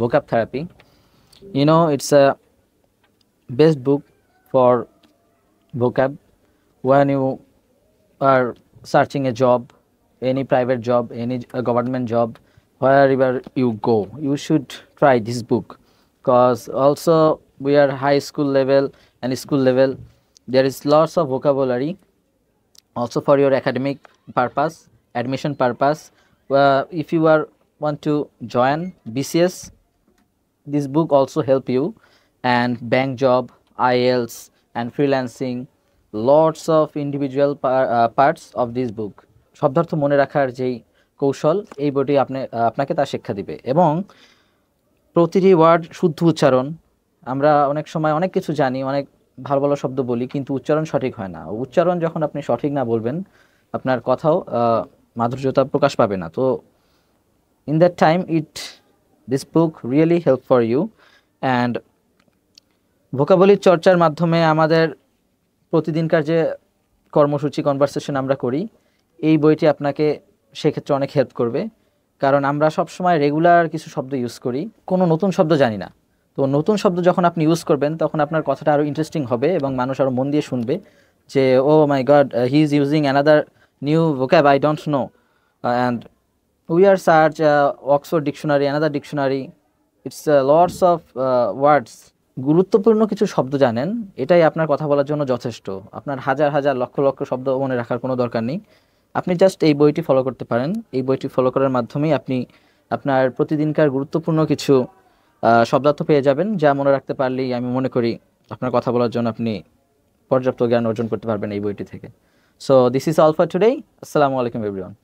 vocab therapy. You know, it's a best book for vocab when you are searching a job, any private job, any government job, wherever you go, you should try this book, because also we are high school level and school level. There is lots of vocabulary also for your academic purpose, admission purpose. If you are want to join BCS, this book also help you, and bank job, IELTS and freelancing, lots of individual parts of this book শব্দার্থ মনে রাখার যেই কৌশল, এই বইটি আপনাকে তা শিক্ষা দিবে। এবং প্রতিটি ওয়ার্ড শুদ্ধ উচ্চারণ। আমরা অনেক সময় অনেক কিছু জানি, অনেক ভালো ভালো শব্দ বলি, কিন্তু উচ্চারণ সঠিক হয় না। উচ্চারণ যখন আপনি সঠিক না বলবেন, আপনার কথাও মাধুর্যতা প্রকাশ পাবে না। তো in that time this book really help for you. And vocabulary চর্চার মাধ্যমে আমাদের প্রতিদিনকার যে কর্মসূচি, কনভারসেশন আমরা করি, এই বইটি আপনাকে সেক্ষেত্রে অনেক হেল্প করবে। কারণ আমরা সবসময় রেগুলার কিছু শব্দ ইউজ করি, কোনো নতুন শব্দ জানি না। তো নতুন শব্দ যখন আপনি ইউজ করবেন, তখন আপনার কথাটা আরও ইন্টারেস্টিং হবে এবং মানুষ আরও মন দিয়ে শুনবে যে oh my god, he is using another new vocab I don't know. And we are search Oxford dictionary, another dictionary, it's lots of words. গুরুত্বপূর্ণ কিছু শব্দ জানেন, এটাই আপনার কথা বলার জন্য যথেষ্ট। আপনার হাজার হাজার লক্ষ লক্ষ শব্দ মনে রাখার কোনো দরকার নেই। আপনি জাস্ট এই বইটি ফলো করতে পারেন। এই বইটি ফলো করার মাধ্যমেই আপনি আপনার প্রতিদিনকার গুরুত্বপূর্ণ কিছু শব্দার্থ পেয়ে যাবেন, যা মনে রাখতে পারলেই আমি মনে করি আপনার কথা বলার জন্য আপনি পর্যাপ্ত জ্ঞান অর্জন করতে পারবেন এই বইটি থেকে। So this is all for today. আসসালামু আলাইকুম এভরিওয়ান।